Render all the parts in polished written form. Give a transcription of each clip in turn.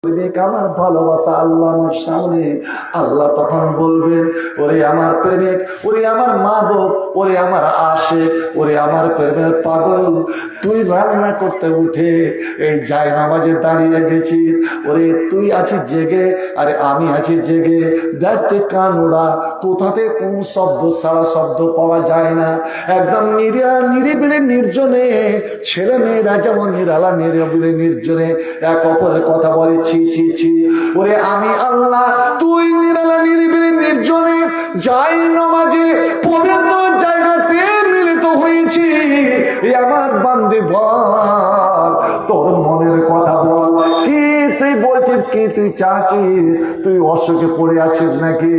আমার ভালোবাসা আল্লাহ আমার সামনে, আল্লাহ তখন বলবেন, ওরে আমার প্রেমিক, ওরে আমার মা বাপ, ওরে আমার আশিক, ওরে আমার প্রেমের পাগল, তুই রান্না করতে উঠে এই জায়নামাজে দাঁড়িয়ে গেছিস, ওরে তুই আছিস জেগে, আরে আমি আছি জেগে, দেখ তুই কান ওড়া, কোথাতে কোন শব্দ সারা শব্দ পাওয়া যায় না, একদম নিরিবিলি নির্জনে, ছেলে মেয়েরা যেমন নিরালা নিরিবিলি নির্জনে এক অপরের কথা বলে, ছি ছি ছি, ওরে আমি আল্লাহ তুই নিরালা নিরিবিলি নির্জনে যাই নামাজে পবিত্র জায়গাতে মিলিত হয়েছি, আমার বান্দে বল তোর মনের কথা বল, কি তুই বলছিস, কি তুই চাচ্ছিস, তুই অসুখে পড়ে আছিস নাকি,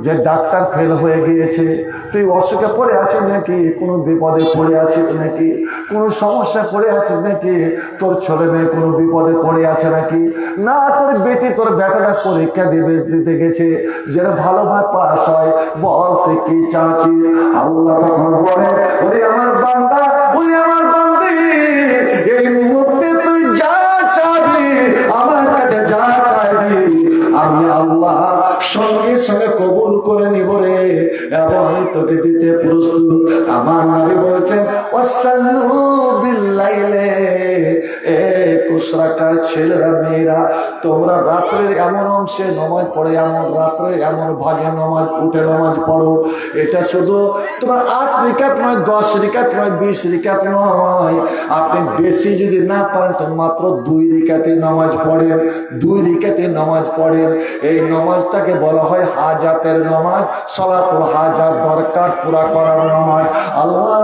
যে ডাক্তার ফেল হয়ে গিয়েছে, তুই অসুখে পড়ে আছিস নাকি, কোনো বিপদে পড়ে আছিস নাকি, কোনো সমস্যা পড়ে আছিস নাকি, তোর ছেলে মেয়ে কোনো বিপদে পড়ে আছে নাকি, না তোর বেটি তোর বেটাটা পরীক্ষা দিতে গেছে, যেন ভালোভাবে পাস হয়, বল তুই কি চাচ্ছিস। আল্লাহ তখন বলে, ওরে আমার বান্দা, ওরে আমার বান্দি, এই মুহূর্তে তুই যা চাবি আমার কাছে, যা চাইবি আমি আল্লাহ সঙ্গে সঙ্গে কবুল করে নিব রে, এবং তোকে দিতে প্রস্তুত। আমার নবী বলেছেন, ওয়াসাল্লু বিল্লাইলে, এ কুশরাকার ছেলেরা মেয়েরা, তোমরা রাত্রের এমন অংশে নামাজ পড়ে, এমন রাত্রের এমন ভাগে নামাজ উঠে নামাজ পড়ো, এটা শুধু তোমার 8 রিকাত নয়, 10 রিকাত নয়, 20 রিকাত নয়, আপনি বেশি যদি না পারেন তো মাত্র 2 রিকাতে নামাজ পড়েন, 2 রিকাতে নামাজ পড়েন। এই নামাজটাকে বলা হয় হাজাতের নামাজ, সালাতুল হাজাত, দরকার পুরা করার নামাজ। আল্লাহ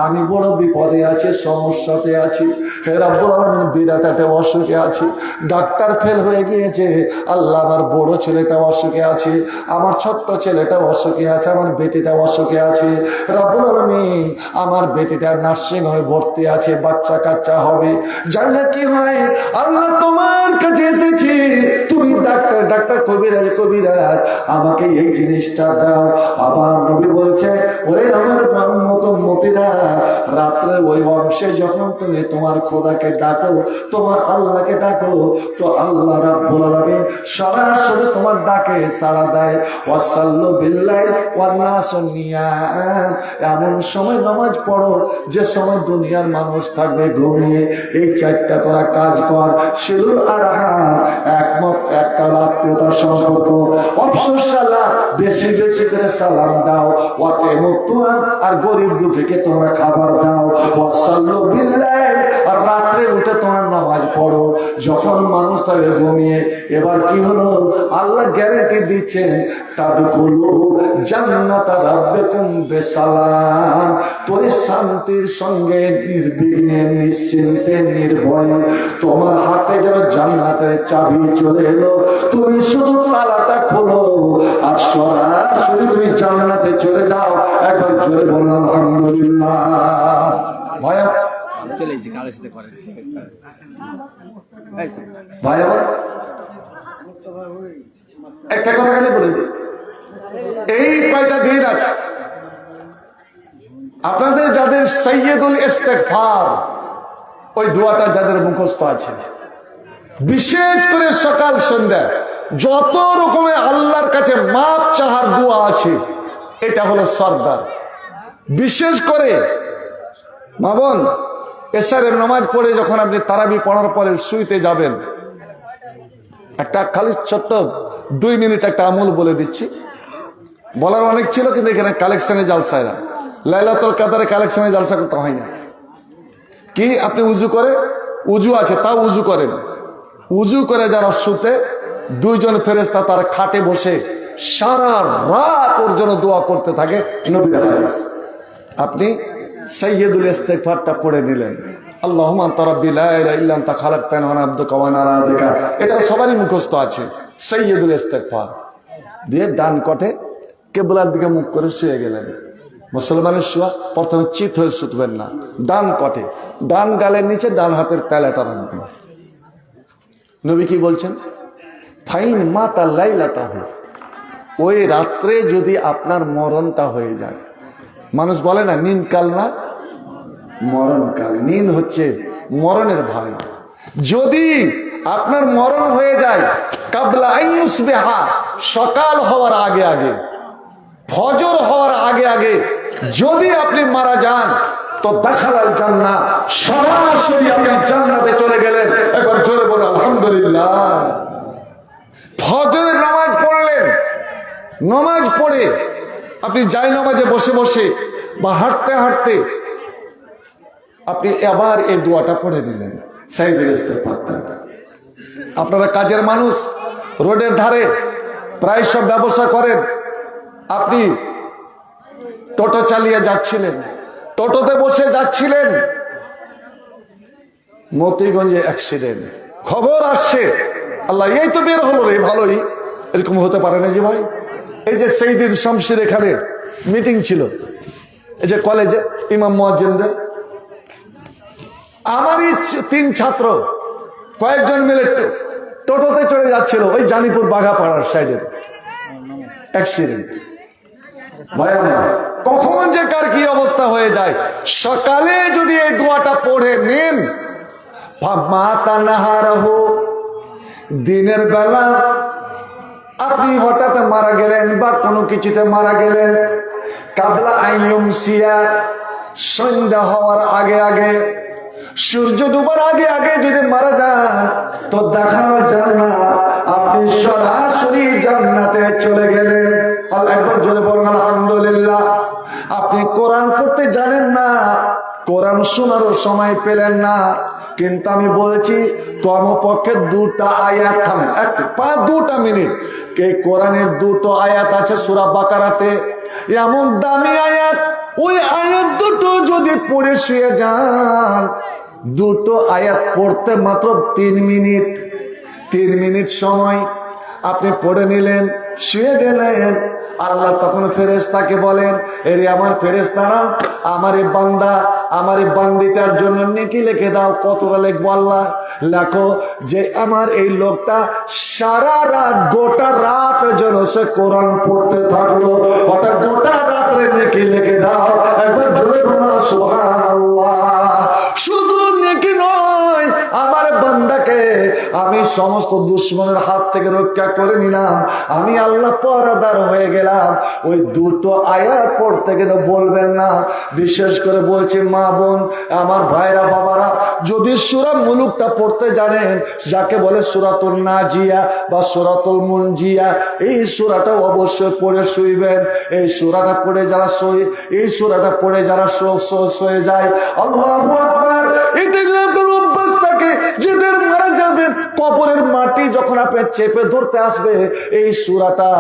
আমি বড় বিপদে আছি, সমস্যাতে আছি, হে রাব্বুল আলামিন বিরাট একটা অসুখে আছি, ডাক্তার ফেল হয়ে গিয়েছে, আল্লাহ আমার বড় ছেলেটা অসুখে আছে, আমার ছোট্ট ছেলেটা অসুখে আছে, আমার বেটিটা অসুখে আছে, রাব্বুল আলামিন আমার বেটিটা নার্সিং হোমে ভর্তি আছে, বাচ্চা কাচ্চা হবে, জানি না কি হয়, আল্লাহ তোমার কাছে এসেছি, তুমি ডাক্তার, ডাক্তার কবিরাজ, কবিরাজ আমাকে এই জিনিসটা দাও। আমার নবী বলছে, ওরে আমার মতো মতিরা, রাত্রে ওই অংশে যখন তুমি তোমার খোদাকে ডাকো, তোমার আল্লাহকে ডাকো, তো আল্লাহ রাব্বুল আলামিন সরাসরি তোমার ডাকে সাড়া দেয়। ওয়াসাল্লু বিল্লাহি ওয়ান নাসু নিয়াম, এমন সময় নামাজ পড়ো যে সময় দুনিয়ার মানুষ থাকবে ঘুমিয়ে, এই 4টা তোরা কাজ কর। সিলুল আরহাম, একমত একটা আত্মীয়তার সম্পর্ক, অফসোস সালাম, বেশি বেশি করে সালাম দাও, ওয়াতে মুতুয়ান, আর গরিব দুঃখীকে তোমরা খাবার দাও, ওয়াসাল্লু বিল্লাহি, আর রাত্রে উঠে তোমার নামাজ পড়ো যখন মানুষ তাকে ঘুমিয়ে। এবার কি হলো, আল্লাহ গ্যারান্টি দিচ্ছেন, তাদখুলু জান্নাতা রাব্বিকুম বিসালাম, তোর শান্তির সঙ্গে নির্বিঘ্নে নিশ্চিন্তে নির্ভয়ে তোমার হাতে যেন জান্নাতের চাবি চলে এলো, তুমি শুধু তালাটা খোলো আর সরাসরি তুমি জান্নাতে চলে যাও। একবার জোরে বলুন আলহামদুলিল্লাহ। ভাইয়া ভাই আমার একটা কথা খালি বলে দিই, এই কয়টা দিন আছে আপনাদের যাদের সাইয়্যিদুল ইস্তিগফার, ওই দোয়াটা যাদের মুখস্থ আছে, বিশেষ করে সকাল সন্ধ্যা যত রকমের আল্লাহর কাছে মাপ চাহার দোয়া আছে, এটা হলো সরদার। বিশেষ করে মা বোন, এশারের নামাজ পড়ে যখন আপনি তারাবি পড়ার পরে শুইতে যাবেন, একটা খালি ছোট্ট 2 মিনিট একটা আমল বলে দিচ্ছি, বলার অনেক ছিল কিন্তু এখানে কালেকশনে জালসায় না, লাইলাতুল কাদরে কালেকশনে জালসা করতে হয় না। কি আপনি উজু করে, উজু আছে তাও উজু করেন, উজু করে যারা শুতে, 2 জন ফেরেশতা তার খাটে বসে সারা রাত ওর জন্য দোয়া করতে থাকে, নবীর হাদিস। আপনি সাইয়্যিদুল ইস্তিগফারটা পড়ে নিলেন, আল্লাহুম্মা আনতা রাব্বি লা ইলাহা ইল্লা আনতা খালাকতানি ওয়া আনা আবদুকা ওয়া আনা আলা আহদিকা, এটা সবারই মুখস্থ আছে, সাইয়্যিদুল ইস্তিগফার দিয়ে ডান কটে কিবলার দিকে মুখ করে শুয়ে গেলেন। মুসলমানের শোয়া প্রথমে চিত হয়ে শুতবেন না, ডান কটে, ডান গালের নিচে ডান হাতের তালাটা রাখবেন। নবী কি বলছেন, ফাইন মাতা লাইলাতাহু, ওই রাত্রে যদি আপনার মরণটা হয়ে যায়, মানুষ বলে না নিন কাল না মরণকাল, নিন হচ্ছে মরণের ভয়, যদি আপনার মরণ হয়ে যায় কাবলা আইয়ুসবিহা, সকাল হওয়ার আগে আগে, ফজর হওয়ার আগে আগে যদি আপনি মারা যান তো দাখালাল জান্নাহ, সরাসরি আপনি জান্নাতে চলে গেলেন। একবার জোরে বলে আলহামদুলিল্লাহ। ফজরের নামাজ পড়লেন, নামাজ পড়ে আপনি যাই নামাজে বসে বসে বা হাঁটতে হাঁটতে আপনি আবার এই দোয়াটা পড়ে নিলেন, সাইয়্যিদুল ইস্তিগফার। আপনারা কাজের মানুষ, রোডের ধারে প্রায় সব ব্যবসা করেন, আপনি টোটো চালিয়ে যাচ্ছিলেন, টোটোতে বসে যাচ্ছিলেন, মতিগঞ্জে অ্যাক্সিডেন্ট, খবর আসছে, আল্লাহ এই তো বের হলো রে, ভালোই, এরকম হতে পারে না যে ভাই। এই যে সেইদিন শামসির এখানে মিটিং ছিল, এই যে কলেজে ইমাম মুয়াজ্জিনদের, আমারই 3 ছাত্র কয়েকজন মিলে টোটোতে চড়ে যাচ্ছিল ওই জানিপুর বাঘাপাড়ার সাইডের, অ্যাক্সিডেন্ট। কখন যে কার কি অবস্থা হয়ে যায়। সকালে যদি এই দোয়াটা পড়ে নেন, দিনের বেলা আপনি হঠাৎ মারা গেলেন বা কোনো কিছুতে মারা গেলেন, কাবলা আইয়ুমসিয়া, সন্ধ্যা হওয়ার আগে আগে, সূর্য ডুবার আগে আগে যদি মারা যান তো দেখানো জান্নাত, আপনি সরাসরি জান্নাতে চলে গেলেন। একবার জোরে বলুন আলহামদুলিল্লাহ। আপনি কোরআন পড়তে জানেন না, কোরআন শোনারও সময় পেলেন না, কিন্তু আমি বলছি কমপক্ষে 2টা আয়াত, থামেন একটু, 2টা মিনিট, এই কোরআনের 2টো আয়াত আছে সূরা বাকারাতে, এমন দামি আয়াত, ওই আয়াত 2টো যদি পড়ে শুয়ে যান, 2টো আয়াত পড়তে মাত্র 3 মিনিট, 3 মিনিট সময় আপনি পড়ে নিলেন, শুয়ে গেলেন। আল্লাহ তখন ফেরেশতাকে বলেন, এরে আমার ফেরেশতারা, আমার এই বান্দা, আমার এই বান্দিটার জন্য নেকি লিখে দাও। কতটা লিখবো আল্লাহ? লেখো যে আমার এই লোকটা সারা রাত, গোটা রাত যেন সে কোরআন পড়তে থাকলো, ওটা গোটা রাত্রে নেকি লিখে দাও। একবার জোরে বলো সুবহানাল্লাহ। শুধু নেকি নয়, আমার বান্দাকে আমি সমস্ত দুশমনের হাত থেকে রক্ষা করে নিলাম, আমি আল্লাহ পরদার হয়ে গেলাম। ওই 2টো আয়াত পড়তে গেলে বলবেন না। বিশেষ করে বলছি মা বোন, আমার ভাইরা বাবারা, যদি সূরা মুলুকটা পড়তে জানেন, যাকে বলে সূরাতুন নাজিয়া বা সূরাতুল মুনজিয়া, এই সূরাটা অবশ্যই পড়ে শুইবেন। এই সূরাটা পড়ে যারা শুয়ে, এই সূরাটা পড়ে যারা শুয়ে যায়, আল্লাহু আকবার, এটা যদি আপনার অভ্যাস থাকে, যেদের মারা যাবেন কবরের মাটি যখন আপনি চেপে ধরতে আসবে, এই সূরাটা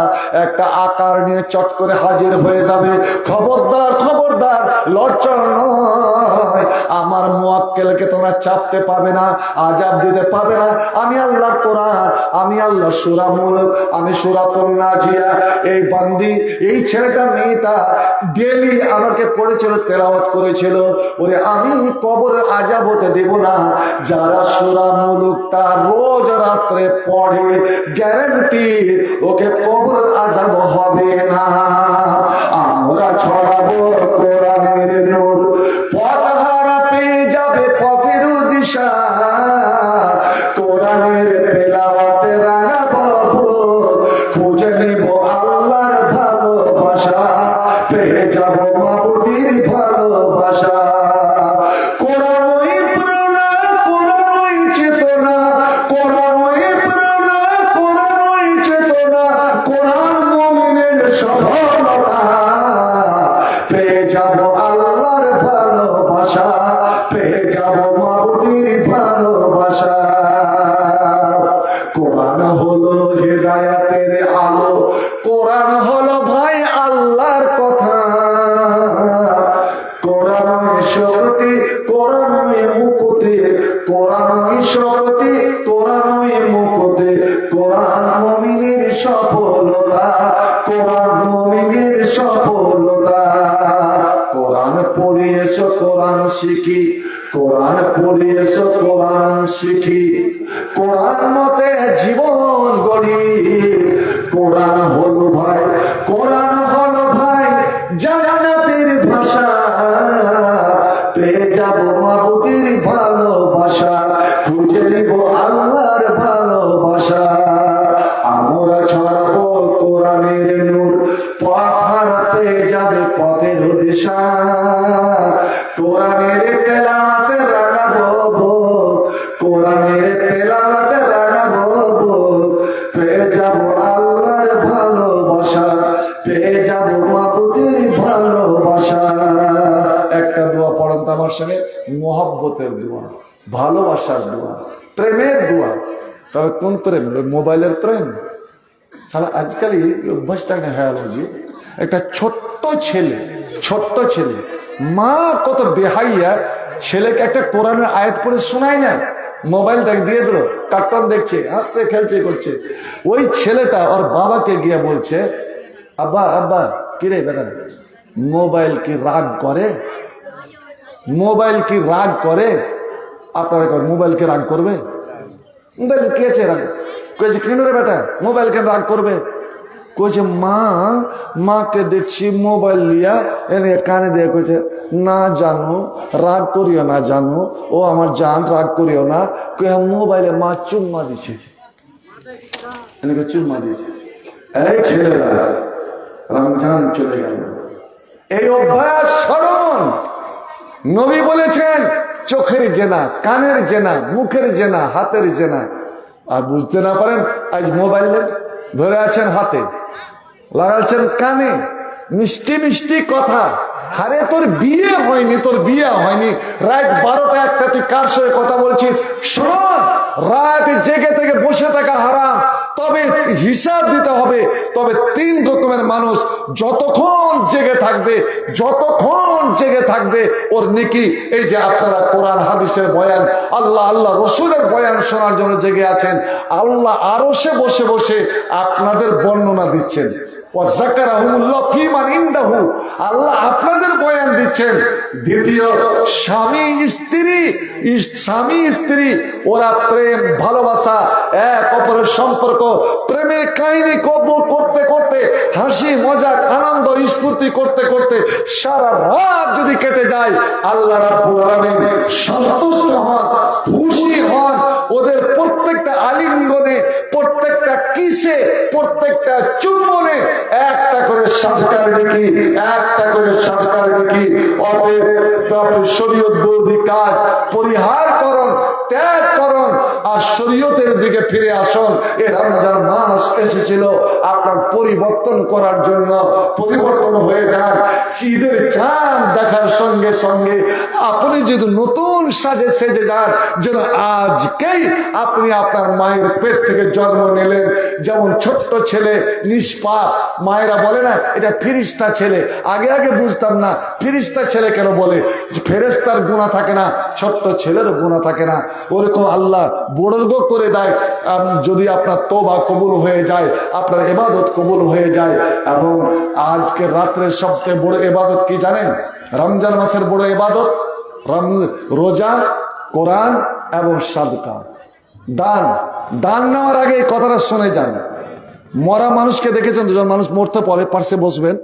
একটা আকার নিয়ে চট করে হাজির হয়ে যাবে। খবরদার, খবরদার, লড়চড় নয়। আমার মুয়াক্কেলকে তোমরা চাপতে পাবে না, আযাব দিতে পাবে না। আমি আল্লাহর কোরআন, আমি আল্লাহর সূরা মুলক, আমি সূরাতুন নাজিয়া, এই বান্দি, এই ছেলেটা মেয়েটা ডেইলি আমাকে পড়েছিল, তেলাওয়াত করেছিল। ওরে আমি কবরের আযাব হতে দেব না। যারা সূরা মুলুকটা রোজ রাত্রে পড়ে, গ্যারান্টি ওকে কবরের আযাব হবে না। আমরা ছড়াবো কোরআনের নূর, পথহারা পেয়ে যাবে পথের দিশা। কোরআনের তেলাওয়াতে রাঙাবো, খুঁজে নিব আল্লাহর ভালোবাসা, পেয়ে যাব মাবুদের ভালোবাসা। কোরআনই প্রেরণা, কোরআনই চেতনা, কোরআনই প্রেরণা, কোরআনই চেতনা, কোরআন মুমিনের সফলতা, পেয়ে যাব আল্লাহর ভালোবাসা, পেয়ে যাব মাবুদের ভালোবাসা। কোরআন হলো হেদায়েতের আলো, কোরআন হলো ভাই আল্লাহর কথা। কোরআনই শক্তি, কোরআনই মুকুতি, কোরআনই শক্তি, কোরআনই মুকুতি, কোরআন মুমিনের সফলতা, কোরআন মুমিনের সফলতা। কোরআন পড়ে এসো, কোরআন শিখি, কোরআন পড়ে এসো, কোরআন শিখি, কোরআন মতে জীবন গড়ি। কোরআন হলো ভাই, কোরআন হলো ভাই জান্নাতের ভাষা, পেয়ে যাব মাবুদের ভালোবাসা, খুঁজে নিব আল্লাহর সঙ্গে মহব্বতের দোয়া, ভালোবাসার দোয়া, প্রেমের দোয়া। তবে কোন প্রেম? মোবাইলের প্রেম। তাহলে আজকাল এই অভ্যাসটা হ্যালোজি, একটা ছোট্ট ছেলে মা কত বেহাইয়া, ছেলেকে একটা কোরআনের আয়াত পড়ে শোনায় না, মোবাইল দিয়ে দিল, কার্টুন দেখছে, হাসছে, খেলছে, করছে। ওই ছেলেটা ওর বাবাকে গিয়ে বলছে, আব্বা আব্বা কিরে বেটা, মোবাইল কি রাগ করে? মোবাইল কি রাগ করে? আপনারা মোবাইল কি রাগ করবে? মোবাইল কি আছে রাগ? কয়েছে কেন রে বেটা মোবাইল কেন রাগ করবে? কইছে মাকে দেখছি মোবাইল লিয়া এনে কানে দিয়ে কইছে, না জানো রাগ করিও না, জানো ও আমার জান, রাগ করিও না। মোবাইলে মা চুম্মা দিছে, এনেকে চুম্মা দিয়েছে। এই ছেলেরা রমজান চলে গেল, এই অভ্যাস ছাড়ুন। নবী বলেছেন চোখের জেনা, কানের জেনা, মুখের জেনা, হাতের জেনা। আর বুঝতে না পারেন, আজ মোবাইল ধরে আছেন হাতে, লাগাচ্ছেন কানে, মিষ্টি মিষ্টি কথা। আরে তোর বিয়ে হয়নি, তোর বিয়ে হয়নি, রাত 12টা 1টা তুই কার সঙ্গে কথা বলছিস? শোন, রাত জেগে থেকে বসে থাকা হারাম, তবে হিসাব দিতে হবে। তবে 3 রকমের মানুষ যতক্ষণ জেগে থাকবে ওর নেকি। এই যে আপনারা কোরআন হাদিসের বয়ান, আল্লাহ রসুলের বয়ান শোনার জন্য জেগে আছেন, আল্লাহ আরশে বসে বসে আপনাদের বর্ণনা দিচ্ছেন। আল্লাহ আপনাদের বয়ান দিচ্ছেন। দ্বিতীয়, স্বামী স্ত্রী ওরা প্রেম ভালোবাসা, এক অপরের সম্পর্ক, প্রেমের কাহিনী করতে করতে, হাসি মজাক আনন্দ স্ফূর্তি করতে করতে সারা রাত যদি কেটে যায়, আল্লাহ রাব্বুল আলামিন সন্তুষ্ট হন, খুশি হন। ওদের প্রত্যেকটা আলিঙ্গনে, প্রত্যেকটা কিসে, প্রত্যেকটা চুম্বনে একটা করে সরকার দেখি, একটা করে সরকার দেখি। অতএব শরীয়ত বিরোধী কাজ পরিহার করুন, ত্যাগ করুন, আর শরীয়তের দিকে ফিরে আসুন। এই রমজান মাস এসেছিল আপনার পরিবর্তন করার জন্য। পরিবর্তন হয়ে যান। ঈদের চাঁদ দেখার সঙ্গে সঙ্গে আপনি যদি নতুন সাজে সেজে যান, যেন আজকেই আপনি আপনার মায়ের পেট থেকে জন্ম নিলেন। যেমন ছোট্ট ছেলে নিষ্পাপ, মায়েরা বলে না এটা ফেরেশতা ছেলে। আগে বুঝতাম না ফেরেশতা ছেলে কেন বলে, ফেরেশতার গুনাহ থাকে না, ছোট্ট ছেলের গুনাহ থাকে না। ওরকম আল্লাহ বড়র্গ করে দেয় যদি আপনার তওবা কবুল হয়ে যায়, আপনার ইবাদত কবুল হয়ে যায়। এবং আজকের রাত্রের সবচেয়ে বড় ইবাদত কি জানেন? রমজান মাসের বড় ইবাদত রোজা, কোরআন এবং সাদকা। দান নেওয়ার আগে এই কথাটা শুনে যান। মরা মানুষকে দেখেছেন, দুজন মানুষ মরতে পরে পার্শ্বে বসবেন,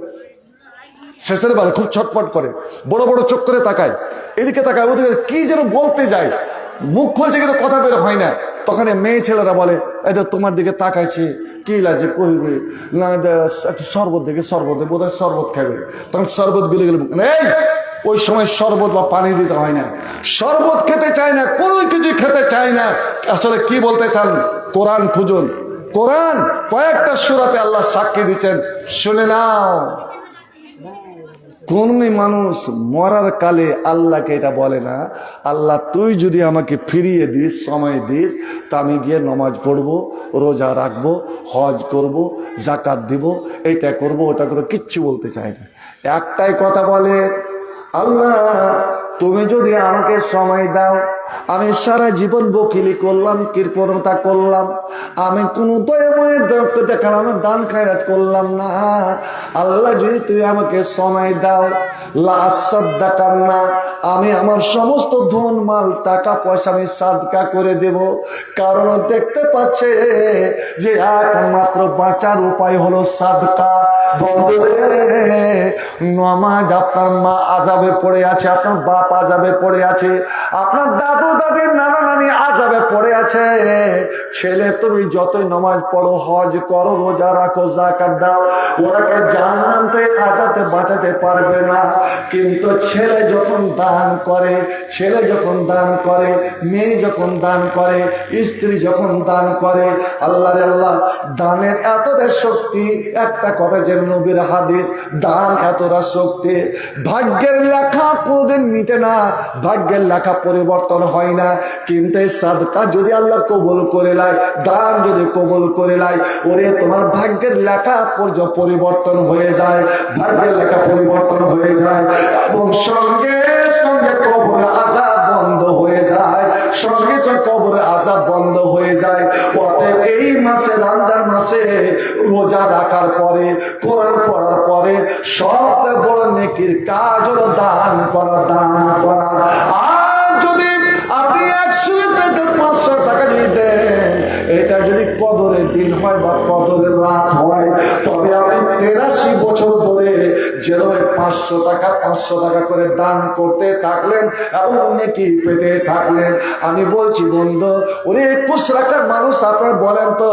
শেষের বারে খুব ছটফট করে, বড় বড় চোখ করে তাকায়, এদিকে তাকায় ওদিকে, কি যেন বলতে যায়, মুখ খুলছে কিন্তু কথা বের হয় না। তখন মেয়ে ছেলেরা বলে, এটা তোমার দিকে তাকাইছে, কি লাগে কইবে না, একটা শরবত দেখে শরবত বোধ হয় শরবত খাবে। তখন শরবত গুলে গেলে এই ওই সময় শরবত বা পানি দিতে হয় না, শরবত খেতে চায় না, কোনো কিছু খেতে চায় না। আসলে কি বলতে চান? কোরআন খুঁজুন। কোরআন কয়েকটা সূরাতে আল্লাহ সাক্ষী দিচ্ছেন, শুনে নাও। কোন মানুষ মরার কালে আল্লাহকে এটা বলে না, আল্লাহ তুই যদি আমাকে ফিরিয়ে দিস, সময় দিস, তা আমি গিয়ে নমাজ পড়বো, রোজা রাখবো, হজ করব, জাকাত দিব, এটা করব, ওটা করবো, কিচ্ছু বলতে চায় না। একটাই কথা বলে, আল্লাহ তুমি যদি আমাকে সময় দাও, আমি সারা জীবন বকিলি করলাম, কৃপণতা করলাম, আমি কোনো দয়াময় দেখালাম, দান খায়রাত করলাম না। আল্লাহ যদি তুমি আমাকে সময় দাও, আমি আমার সমস্ত ধন মাল টাকা পয়সা আমি সাদকা করে দেব। কারণ দেখতে পাচ্ছে যে একমাত্র বাঁচার উপায় হলো সাদকা। নমাজ, আপনার মা আযাবে পড়ে আছে, আপনার বাপ আযাবে পড়ে আছে, আপনার দাদু দাদি নানা নানি আযাবে পড়ে আছে। ছেলে তুমি যতই নামাজ পড়ো, হজ করো, রোজা রাখো, যাকাত দাও, ওরাকে জাহান্নাম থেকে আযাবে বাঁচাতে পারবে না। কিন্তু ছেলে যখন দান করে, মেয়ে যখন দান করে, স্ত্রী যখন দান করে, আল্লাহ দানের এতটা শক্তি। একটা কথা জেনে নবীর হাদিস, দান এতটা শক্তি, ভাগ্যের লেখা কোনদিন মিটে না, ভাগ্যের লেখা পরিবর্তন হয় না, কিন্তু এই সাদকা যদি আল্লাহ কবুল করে নেয়, দান যদি কবুল করে নেয়, ওরে তোমার ভাগ্যের লেখা পরিবর্তন হয়ে যায়, ভাগ্যের লেখা পরিবর্তন হয়ে যায়, এবং সঙ্গে সঙ্গে কবর আযাব বন্ধ হয়ে যায়, সঙ্গে সঙ্গে কবরের আযাব বন্ধ হয়ে যায়। অতএব এই মাসে, রমজান মাসে রোজা রাখার পরে, কোরআন পড়ার পরে সবচেয়ে বড় নেকির কাজ হলো দান করা, দান করা। আর যদি আপনি 100 থেকে 500 টাকা যদি দেন, এটা যদি কদরের দিন হয় বা কদরের রাত হয়, তবে আপনি 83 বছর ধরে যেভাবে 500 টাকা করে দান করতে থাকলেন এবং নেকি পেতে থাকলেন। আমি বলছি বন্ধু, ওরে 21 লাখের মানুষ, আপনারা বলেন তো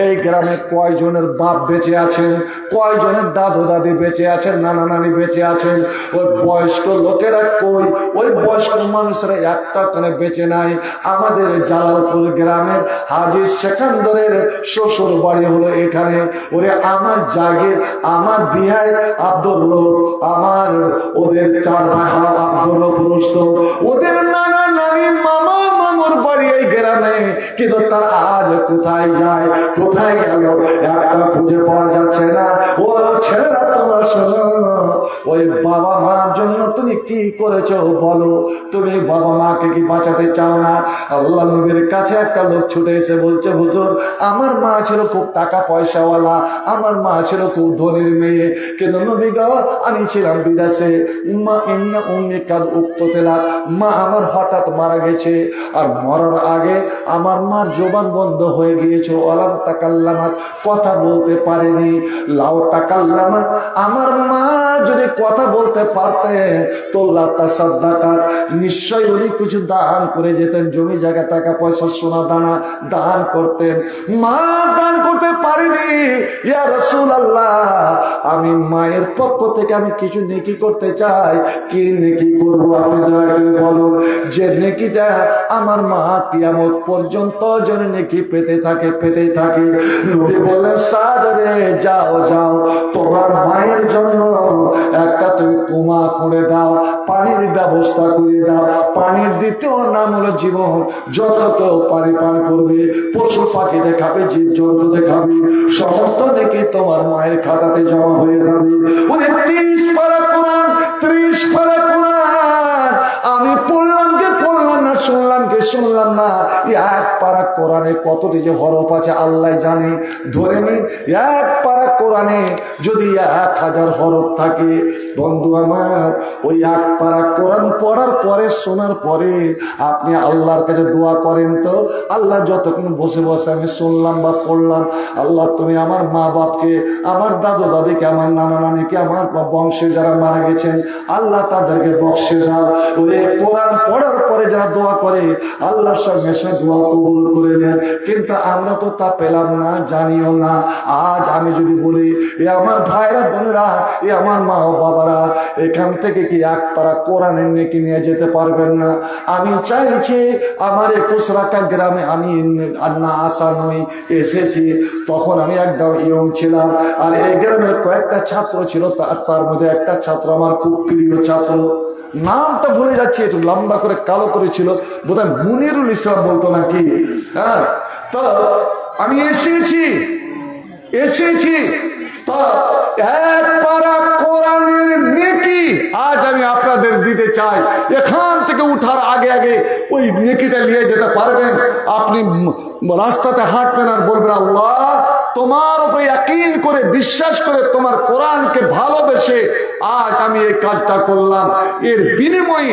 এই গ্রামে কয়জনের বাপ বেঁচে আছেন, কয়জনের দাদু দাদি বেঁচে আছেন, নানা নানি বেঁচে আছেন? ওই বয়স্ক লোকেরা কই? ওই বয়স্ক মানুষরা একটা করে বেঁচে নাই। আমাদের জালালপুর গ্রামের হাজী সেকান্দরের শ্বশুর বাড়ি হলো এখানে। ওরে আমার জাগির, আমার বিহাই আব্দুর রব, আমার ওদের 4 ভাই আব্দুর রব রুস্তম, ওদের নানা নানি মামা মামুর বাড়ি এই গ্রামে। কিন্তু তার আজ কোথায় যায়, কোথায় গেল, একটা খুঁজে পাওয়া যাচ্ছে না। ও ছেলেরা, তোমার শোনো, ওই বাবা মার জন্য তুমি কি করেছো বলো? তুমি বাবা মাকে কি বাঁচাতে চাও না? আল্লাহ নবীর কাছে একটা লোক ছুটে এসে বলছে, হুজুর আমার মা ছিল খুব টাকা পয়সাওয়ালা, আমার মা ছিল খুব ধনীর মেয়ে, কিন্তু নবী গো আমি ছিলাম বিদেশে, মা ইন্না উম্মি কাদ উক্ততেলাত, মা আমার হঠাৎ মারা গেছে, আর মরার আগে আমার মার জবান বন্ধ হয়ে গিয়েছে, ওয়ালাম তাকাল্লামাত, কথা বলতে পারেনি। লাউ তাকাল্লামাত, আমার মা যদি কথা বলতে পারতেন তো লা তাসাদ্দাকাত, নিশ্চয়ই উনি কিছু দান করে যেতেন, জমি জায়গা টাকা পয়সা সোনা দানা দান করতেন। মা দান করতে পারেনি। ইয়া রাসূলুল্লাহ, আমি মায়ের পক্ষ থেকে আমি কিছু নেকি করতে চাই, কি নেকি করবো আপনি দয়া করে বলুন, যে নেকিটা আমার মা কিয়ামত পর্যন্ত যেন নেকি পেতে থাকে, পেতে থাকে। নবী বললেন, সাদ রে, যাও যাও, তোমার মায়ের জন্য একটা তুমি কুমা করে দাও, পানির ব্যবস্থা করে দাও। পানির দ্বিতীয় নাম হলো জীবন। যত কেউ পানি পান করবে, পশু পাখি দেখাবে, জীব জন্তু দেখাবে, সমস্ত দেখে তোমার মায়ের খাতাতে জমা হয়ে যাবে। ওই 30 পারা কোরআন, 30 পারা কোরআন আমি পড়লাম কে পড়লাম না, শুনলাম কে শুনলাম না, এক পারা কোরআনে কতটি যে হরফ আছে আল্লাহ জানে। ধরে নিন এক পারা কোরআনে যদি 1000 হরফ থাকে, বন্ধু আমার, ওই এক পারা কোরআন পড়ার পরে, শোনার পরে আপনি আল্লাহর কাছে দোয়া করেন তো, আল্লাহ যতক্ষণ বসে বসে আমি শুনলাম বা পড়লাম, আল্লাহ তুমি আমার মা বাপকে, আমার দাদু দাদিকে, আমার নানা নানিকে, আমার বংশে যারা মারা গেছেন, আল্লাহ তাদেরকে বক্সে দাও। ওই কোরআন পড়ার পরে যারা দোয়া করে, আল্লাহর সঙ্গে সঙ্গে দোয়া কবুল করে নেন। কিন্তু আমরা তো তা পেলাম না, জানিও না। আজ আমি যদি বলি, এ আমার ভাইরা বোনেরা, এ আমার মা ও বাবারা, এখান থেকে কি এক পারা কোরআনের নেকি নিয়ে যেতে পারবেন না? আমি চাইছি আমার 21 রাকা গ্রামে আমি না আসা নই, এসেছি তখন আমি একদম ইয়ং ছিলাম, আর এই গ্রামের কয়েকটা ছাত্র ছিল, তার মধ্যে একটা ছাত্র আমার খুব প্রিয় ছাত্র, নামটা ভুলে যাচ্ছি, একটু লম্বা করে কালো করেছিল, বোধহয় মুনিরুল ইসলাম বলতো নাকি। হ্যাঁ, তো আমি এসেছি তো এক পারা কোরআনের নেকি আজ আমি আপনাদের দিতে চাই। এখান থেকে উঠার আগে আগে ওই নেকিটা নিয়ে যেতে পারবেন। আপনি রাস্তাতে হাঁটবেন আর বলবেন, আল্লাহ তোমার উপরে ইয়াকিন করে, বিশ্বাস করে, তোমার কোরআনকে ভালোবেসে আজ আমি এই কাজটা করলাম, এর বিনিময়ে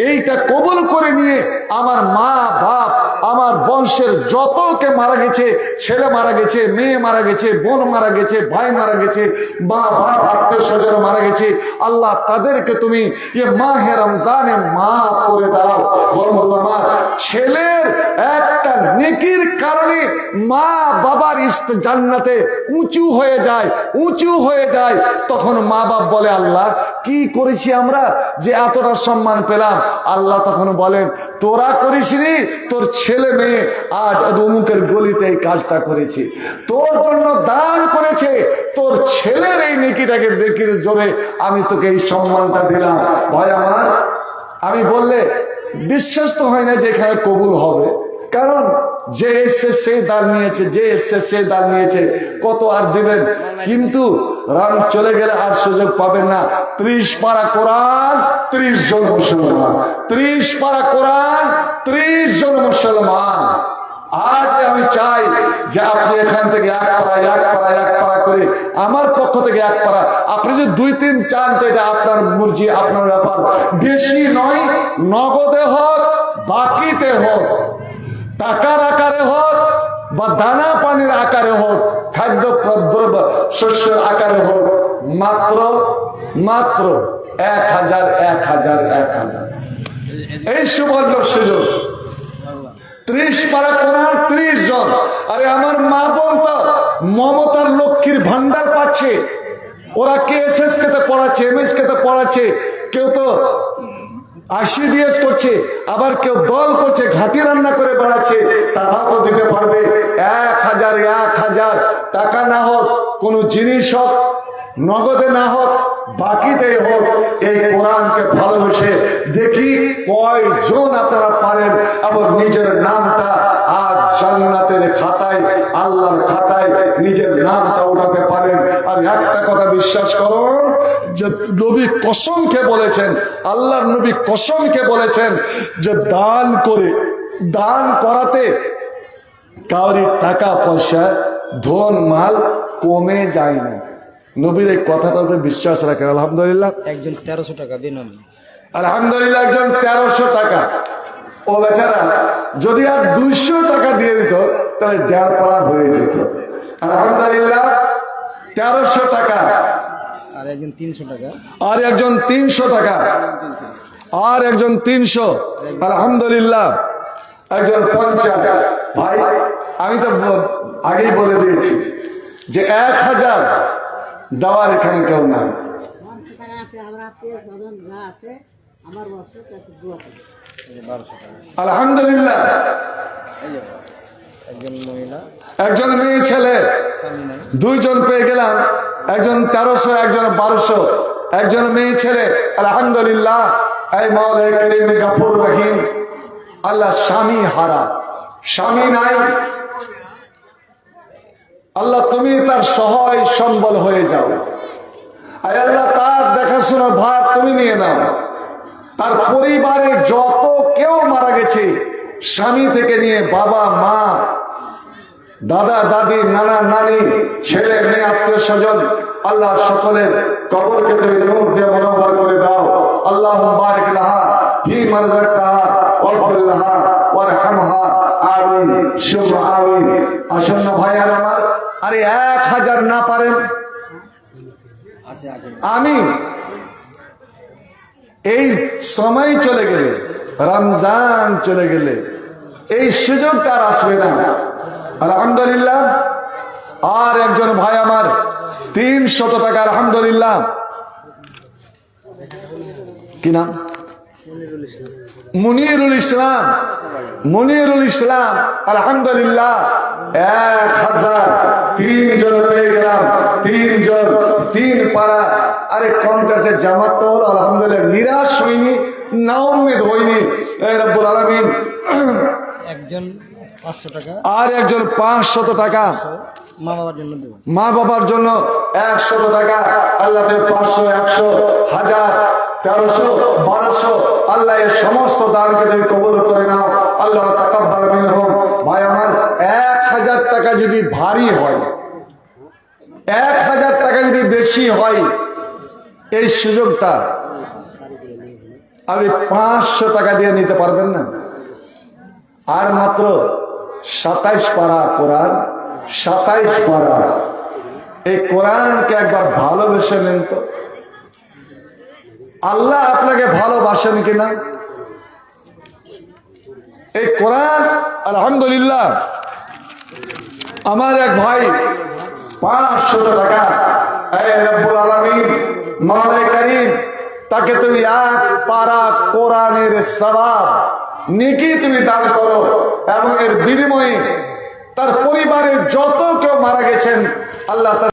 এইটা কবুল করে নিয়ে আমার মা বাপ, আমার বংশের যতকে মারা গেছে, ছেলে মারা গেছে, মেয়ে মারা গেছে, বোন মারা গেছে, ভাই মারা গেছে, মা বাপ আত্মীয় স্বজন মারা গেছে, আল্লাহ তাদেরকে তুমি এ মাহে রমজানে মাফ করে দাও। বন্ধু আমার, ছেলের এক একটা নেকির কারণে মা বাবার জান্নাতে উঁচু হয়ে যায়। তখন মা বাপ বলে, আল্লাহ কি করেছি আমরা যে এতটা সম্মান পেলাম? আল্লাহ তখন বলেন, তোরা করিসনি, তোর ছেলে মেয়ে আজ অমুকের গলিতে এই কাজটা করেছে, তোর জন্য দান করেছে, তোর ছেলের এই নেকিটাকে নেকির জোরে আমি তোকে এই সম্মানটা দিলাম। ভাই আমার, আমি বললে বিশ্বাস তো হয় না যে এখানে কবুল হবে, কারণ যে এসছে সেই দান নিয়েছে, কত আর দিবেন? কিন্তু রাম চলে গেলে আর সুযোগ পাবেন না। 30 পারা কোরআন 30 জন মুসলমান, 30 পারা কোরআন 30 জন মুসলমান। আজ আমি চাই যে আপনি এখান থেকে এক পারা করে, আমার পক্ষ থেকে 1 পারা, আপনি যদি 2-3 চান তো এটা আপনার মর্জি, আপনার ব্যাপার। বেশি নয়, নগদে হোক, বাকিতে হোক, টাকার আকারে হোক বা দানা পানির আকারে হোক, খাদ্য দ্রব্য শস্যের আকারে হোক, মাত্র 1000 এই সুবর্ণ সুযোগ। 30 পারা কোরআন 30 জন। আরে আমার মা বোন তো মমতার লক্ষ্মীর ভান্ডার পাচ্ছে। ওরা KSS কে পড়াচ্ছে, MS কে পড়াচ্ছে, কেউ তো ICDS করছে, আবার কেউ দল করছে, ঘাটি রান্না করে বেড়াচ্ছে। তারাও তো দিতে পারবে 1000 টাকা না হোক, কোন জিনিস হোক, নগদে না হোক, বাকিতে হোক, এই কোরআনকে ভালোবেসে দেখি কয়জন আপনারা পারেন এবং নিজের নামটা আজ জান্নাতের খাতায়, আল্লাহর খাতায় নিজের নামটা উঠাতে পারেন। আর একটা কথা বিশ্বাস করুন, যে নবী কসমকে বলেছেন, আল্লাহর নবী কসমকে বলেছেন যে দান করাতে কাউরি টাকা পয়সা ধন মাল কমে যায় না। নবীর এই কথাটার উপরে বিশ্বাস রাখেন। আলহামদুলিল্লাহ। একজন 1300 টাকা দিন। আলহামদুলিল্লাহ, একজন 1300 টাকা। ও বেচারা যদি আর 200 টাকা দিয়ে দিত তাহলে 1.5 পারা হয়ে যেত। আলহামদুলিল্লাহ, 1300 টাকা। আর একজন 300 টাকা। আর একজন 300 টাকা। আর একজন 300। আলহামদুলিল্লাহ, একজন 50। ভাই আমি তো আগেই বলে দিয়েছি যে 1000 দেওয়ার এখানে কেউ নাই। আলহামদুলিল্লাহ, একজন মেয়ে ছেলে 2 জন পেয়ে গেলাম, একজন 1300, একজন 1200, একজন মেয়ে ছেলে। আলহামদুলিল্লাহ। এই মাওলা করিম গফুর রহিম, আল্লাহ স্বামী হারা, স্বামী নাই, আল্লাহ তুমি তার সহায় সম্বল হয়ে যাও। আল্লাহ তার দেখাশোনার ভার তুমি নিয়ে নাও। তার পরিবারে যত কেউ মারা গেছে, স্বামী থেকে নিয়ে বাবা মা, দাদা দাদি, নানা নানি, ছেলে মেয়ে, আত্মীয় স্বজন, আল্লাহ সকলের কবরকে তুমি নূর দিয়ে মুনব্বর করে দাও। আল্লাহুম্মা বারিক লাহা ফি মারযাকাহা ওয়াগফির লাহা ওয়ারহামহা, আমিন সুম্মা আমিন। আসন্ন ভাইয়ার আমার, আরে 1000 না পারেন, আমি এই সময় চলে গেলে, রমজান চলে গেলে এই সুযোগটা আর আসবে না। আলহামদুলিল্লাহ। আর একজন ভাই আমার 300 টাকা। আলহামদুলিল্লাহ। কি নাম? মুনিরুল ইসলাম। মুনিরুল ইসলাম। আলহামদুলিল্লাহ, 1000। 3 জন পেয়ে গেলাম, 3 জন, 3 পারা। আরে কন্ট্রাক্টের জামাত তো হলো। আলহামদুলিল্লাহ, নিরাশ হইনি, নাউম্মেদ হইনি। রব্বুল আলামিন। একজন 500 টাকা। আর একজন 500 টাকা। মা বাবার জন্য দেব। মা বাবার জন্য 100 টাকা। আল্লাহ 500, 100, 1000, 1300, 1200। আল্লাহ এর সমস্ত দানকে তুমি কবুল করে নাও। আল্লাহ তাকাব্বাল মিনহুম। ভাই আমার, 1000 টাকা যদি ভারী হয়, 1000 টাকা যদি বেশি হয়, এই সুযোগটা আপনি 500 টাকা দিয়ে নিতে পারবেন না। আর মাত্র 27 পারা কোরআন, 27 পারা। এই কোরআনকে একবার ভালোবেসে নেন তো। আল্লাহ আপনাকে ভালোবাসেন কিনা? এই কোরআন আলহামদুলিল্লাহ আমার এক ভাই 500 টাকা, এই রব্বুল আলামিন মাওলাই কারীম তাকে তুমি এক পারা কোরআনের সওয়াব নেকি তুমি দান করো, এবং এর বিনিময়ে তার পরিবারের যত কেউ মারা গেছেন আল্লাহ